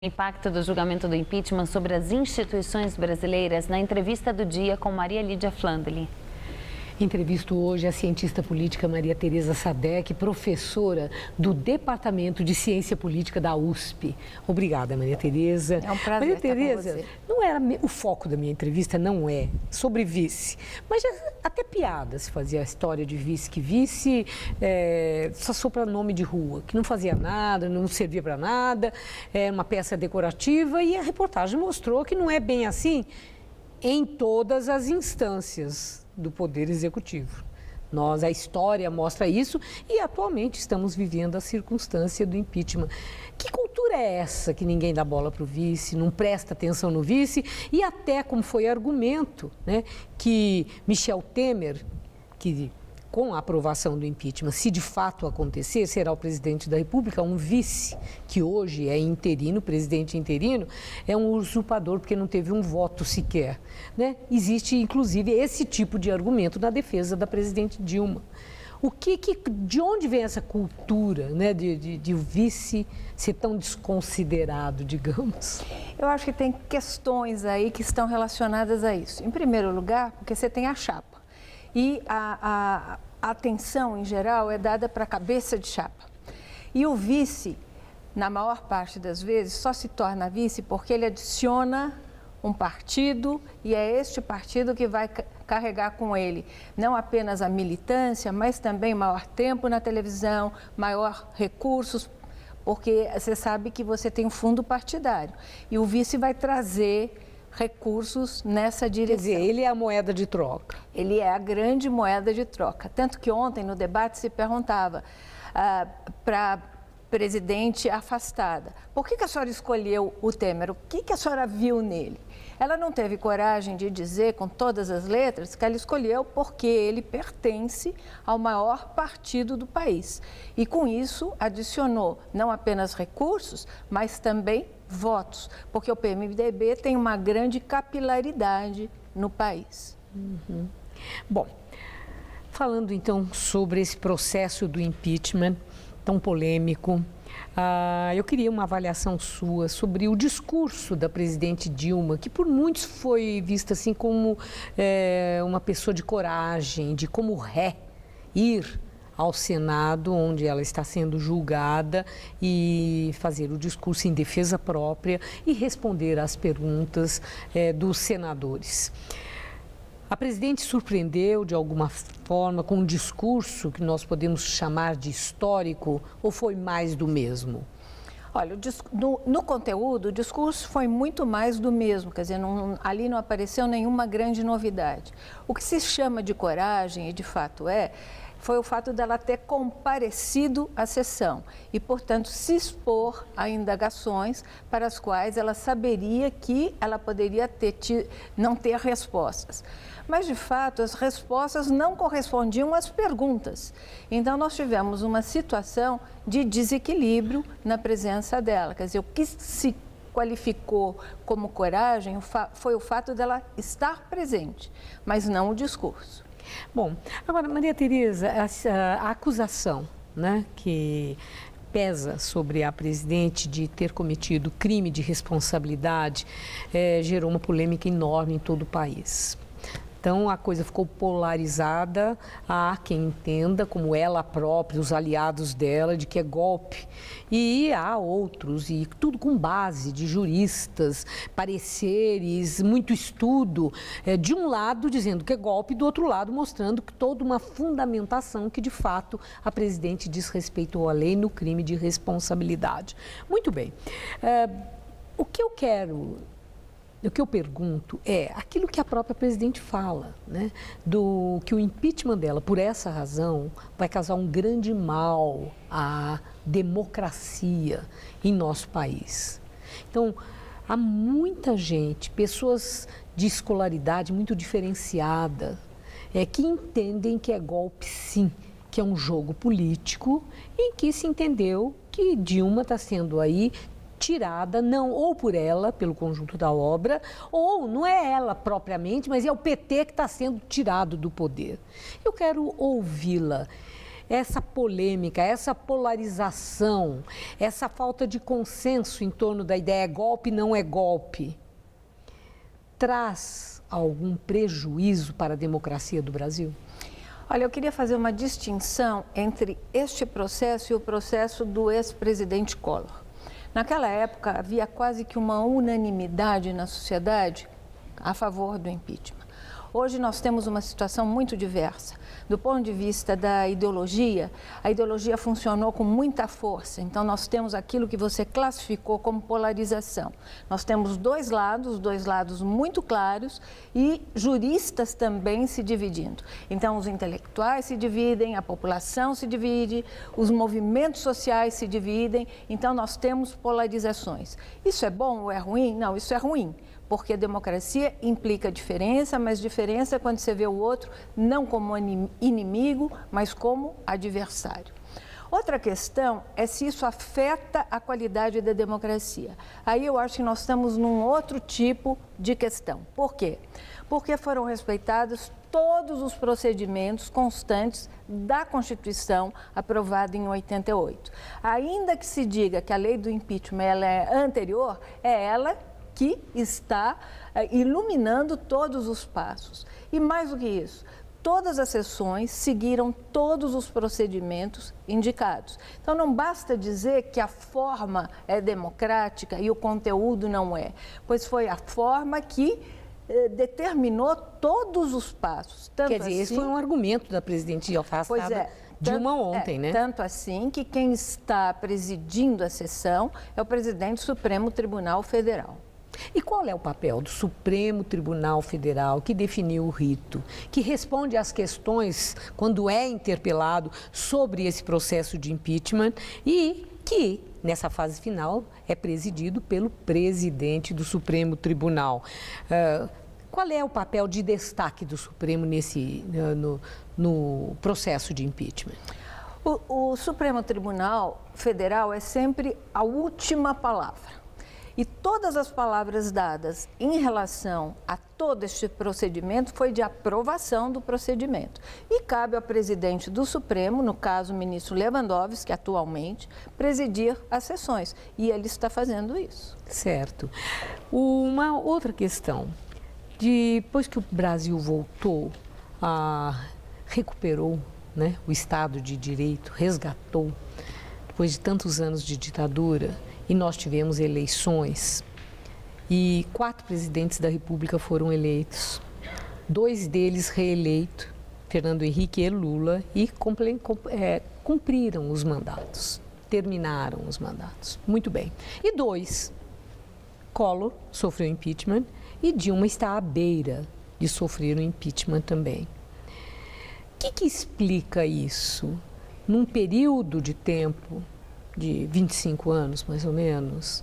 Impacto do julgamento do impeachment sobre as instituições brasileiras na entrevista do dia com Maria Lídia Flandeli. Entrevisto hoje a cientista política Maria Tereza Sadek, professora do Departamento de Ciência Política da USP. Obrigada, Maria Tereza. É um prazer Maria estar com Tereza, você. não era o foco da minha entrevista não é sobre vice, mas até piada se fazia a história de vice, que vice só sopra nome de rua, que não fazia nada, não servia para nada, é uma peça decorativa, e a reportagem mostrou que não é bem assim em todas as instâncias do Poder Executivo. A história mostra isso e atualmente estamos vivendo a circunstância do impeachment. Que cultura é essa que ninguém dá bola para o vice, não presta atenção no vice, e até como foi argumento, né, que Michel Temer, que com a aprovação do impeachment, se de fato acontecer, será o presidente da República, um vice, que hoje é interino, presidente interino, é um usurpador porque não teve um voto sequer, né? Existe, inclusive, esse tipo de argumento na defesa da presidente Dilma. De onde vem essa cultura, né, de o vice ser tão desconsiderado, digamos? Eu acho que tem questões aí que estão relacionadas a isso. Em primeiro lugar, porque você tem a chapa. E a atenção, em geral, é dada para a cabeça de chapa. E o vice, na maior parte das vezes, só se torna vice porque ele adiciona um partido, e é este partido que vai carregar com ele não apenas a militância, mas também maior tempo na televisão, maior recursos, porque você sabe que você tem um fundo partidário. E o vice vai trazer recursos nessa direção. Quer dizer, ele é a moeda de troca. Ele é a grande moeda de troca. Tanto que ontem, no debate, se perguntava para a presidente afastada, por que a senhora escolheu o Temer? O que a senhora viu nele? Ela não teve coragem de dizer, com todas as letras, que ela escolheu porque ele pertence ao maior partido do país. E, com isso, adicionou não apenas recursos, mas também votos, porque o PMDB tem uma grande capilaridade no país. Uhum. Bom, falando então sobre esse processo do impeachment tão polêmico, eu queria uma avaliação sua sobre o discurso da presidente Dilma, que por muitos foi vista assim como uma pessoa de coragem, de como ir ao Senado, onde ela está sendo julgada, e fazer o discurso em defesa própria e responder às perguntas dos senadores. A presidente surpreendeu de alguma forma com um discurso que nós podemos chamar de histórico, ou foi mais do mesmo? Olha, no conteúdo, o discurso foi muito mais do mesmo, quer dizer, ali não apareceu nenhuma grande novidade. O que se chama de coragem, e de fato foi o fato dela ter comparecido à sessão e, portanto, se expor a indagações para as quais ela saberia que ela poderia não ter respostas. Mas, de fato, as respostas não correspondiam às perguntas. Então, nós tivemos uma situação de desequilíbrio na presença dela. Quer dizer, o que se qualificou como coragem foi o fato dela estar presente, mas não o discurso. Bom, agora, Maria Tereza, a acusação, né, que pesa sobre a presidente de ter cometido crime de responsabilidade gerou uma polêmica enorme em todo o país. Então, a coisa ficou polarizada. Há quem entenda, como ela própria, os aliados dela, de que é golpe. E há outros, e tudo com base de juristas, pareceres, muito estudo. De um lado dizendo que é golpe, do outro lado mostrando que toda uma fundamentação que, de fato, a presidente desrespeitou a lei no crime de responsabilidade. Muito bem. O que eu pergunto é aquilo que a própria presidente fala, né? Que o impeachment dela, por essa razão, vai causar um grande mal à democracia em nosso país. Então, há muita gente, pessoas de escolaridade muito diferenciada, que entendem que é golpe, sim, que é um jogo político, em que se entendeu que Dilma está sendo aí tirada, não ou por ela, pelo conjunto da obra, ou não é ela propriamente, mas é o PT que está sendo tirado do poder. Eu quero ouvi-la. essa polêmica, essa polarização, essa falta de consenso em torno da ideia é golpe, não é golpe, traz algum prejuízo para a democracia do Brasil? Olha, eu queria fazer uma distinção entre este processo e o processo do ex-presidente Collor. Naquela época, havia quase que uma unanimidade na sociedade a favor do impeachment. Hoje nós temos uma situação muito diversa. Do ponto de vista da ideologia, a ideologia funcionou com muita força. Então, nós temos aquilo que você classificou como polarização. Nós temos dois lados muito claros e juristas também se dividindo. Então, os intelectuais se dividem, a população se divide, os movimentos sociais se dividem. Então, nós temos polarizações. Isso é bom ou é ruim? Não, isso é ruim. Porque a democracia implica diferença, mas diferença é quando você vê o outro não como inimigo, mas como adversário. Outra questão é se isso afeta a qualidade da democracia. Aí eu acho que nós estamos num outro tipo de questão. Por quê? Porque foram respeitados todos os procedimentos constantes da Constituição aprovada em 88. Ainda que se diga que a lei do impeachment ela é anterior, é ela que está iluminando todos os passos. E mais do que isso, todas as sessões seguiram todos os procedimentos indicados. Então, não basta dizer que a forma é democrática e o conteúdo não é, pois foi a forma que determinou todos os passos. Quer dizer, esse foi um argumento da presidente afastada Dilma ontem, né? Tanto assim que quem está presidindo a sessão é o presidente do Supremo Tribunal Federal. E qual é o papel do Supremo Tribunal Federal, que definiu o rito, que responde às questões quando é interpelado sobre esse processo de impeachment e que, nessa fase final, é presidido pelo presidente do Supremo Tribunal? Qual é o papel de destaque do Supremo no processo de impeachment? O Supremo Tribunal Federal é sempre a última palavra. E todas as palavras dadas em relação a todo este procedimento foi de aprovação do procedimento. E cabe ao presidente do Supremo, no caso o ministro Lewandowski, atualmente, presidir as sessões. E ele está fazendo isso. Certo. Uma outra questão. Depois que o Brasil voltou, recuperou, né, o Estado de Direito, resgatou, depois de tantos anos de ditadura, e nós tivemos eleições, e 4 presidentes da República foram eleitos, 2 deles reeleitos, Fernando Henrique e Lula, e cumpriram os mandatos, terminaram os mandatos. Muito bem. E 2, Collor sofreu impeachment e Dilma está à beira de sofrer o impeachment também. O que explica isso? Num período de tempo de 25 anos, mais ou menos,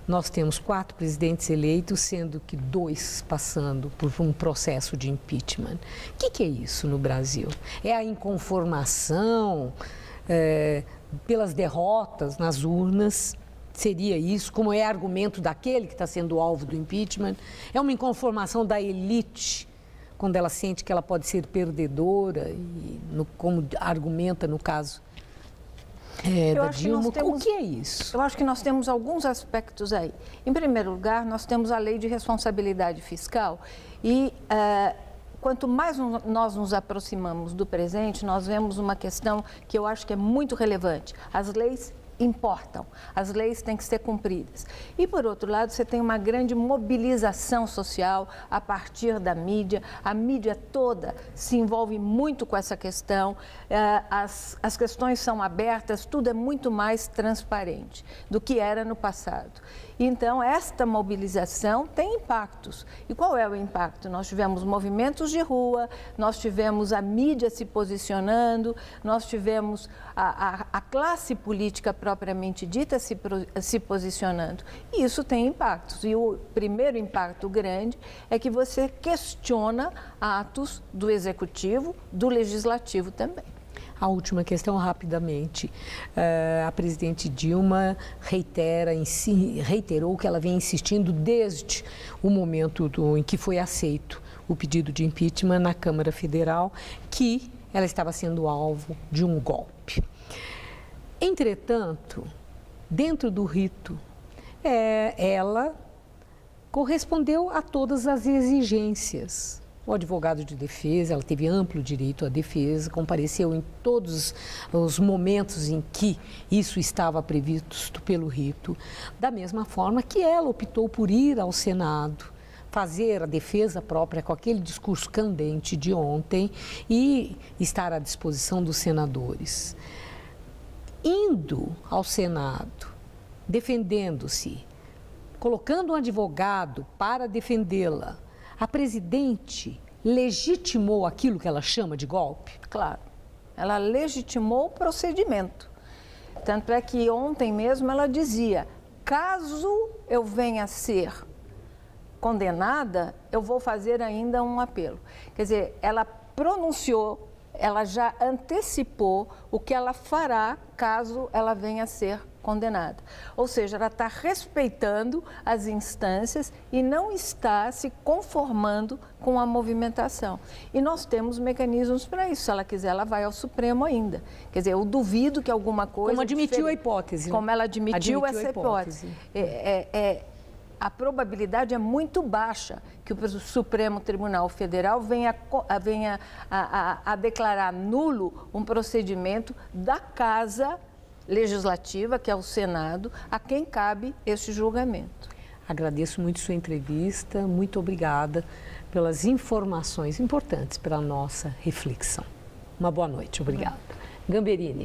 nós temos 4 presidentes eleitos, sendo que 2 passando por um processo de impeachment. O que é isso no Brasil? É a inconformação pelas derrotas nas urnas? Seria isso? Como é argumento daquele que está sendo alvo do impeachment? É uma inconformação da elite, quando ela sente que ela pode ser perdedora, como argumenta no caso da Dilma? O que é isso? Eu acho que nós temos alguns aspectos aí. Em primeiro lugar, nós temos a lei de responsabilidade fiscal e quanto mais nós nos aproximamos do presente, nós vemos uma questão que eu acho que é muito relevante. As leis importam, as leis têm que ser cumpridas. E, por outro lado, você tem uma grande mobilização social a partir da mídia. A mídia toda se envolve muito com essa questão, as questões são abertas, tudo é muito mais transparente do que era no passado. Então, esta mobilização tem impactos. E qual é o impacto? Nós tivemos movimentos de rua, nós tivemos a mídia se posicionando, nós tivemos a classe política propriamente dita se posicionando. E isso tem impactos. E o primeiro impacto grande é que você questiona atos do Executivo, do Legislativo também. A última questão, rapidamente. A presidente Dilma reiterou que ela vem insistindo desde o momento em que foi aceito o pedido de impeachment na Câmara Federal, que ela estava sendo alvo de um golpe. Entretanto, dentro do rito, ela correspondeu a todas as exigências. O advogado de defesa, ela teve amplo direito à defesa, compareceu em todos os momentos em que isso estava previsto pelo rito, da mesma forma que ela optou por ir ao Senado, fazer a defesa própria com aquele discurso candente de ontem e estar à disposição dos senadores. Indo ao Senado, defendendo-se, colocando um advogado para defendê-la, a presidente legitimou aquilo que ela chama de golpe? Claro, ela legitimou o procedimento. Tanto é que ontem mesmo ela dizia, caso eu venha a ser condenada, eu vou fazer ainda um apelo. Quer dizer, ela pronunciou, ela já antecipou o que ela fará caso ela venha a ser condenada. Ou seja, ela está respeitando as instâncias e não está se conformando com a movimentação. E nós temos mecanismos para isso. Se ela quiser, ela vai ao Supremo ainda. Quer dizer, eu duvido que alguma coisa... Como admitiu a hipótese. Como ela admitiu essa hipótese. A probabilidade é muito baixa que o Supremo Tribunal Federal venha a declarar nulo um procedimento da Casa Legislativa, que é o Senado, a quem cabe este julgamento. Agradeço muito sua entrevista, muito obrigada pelas informações importantes para a nossa reflexão. Uma boa noite, obrigada. Gamberini.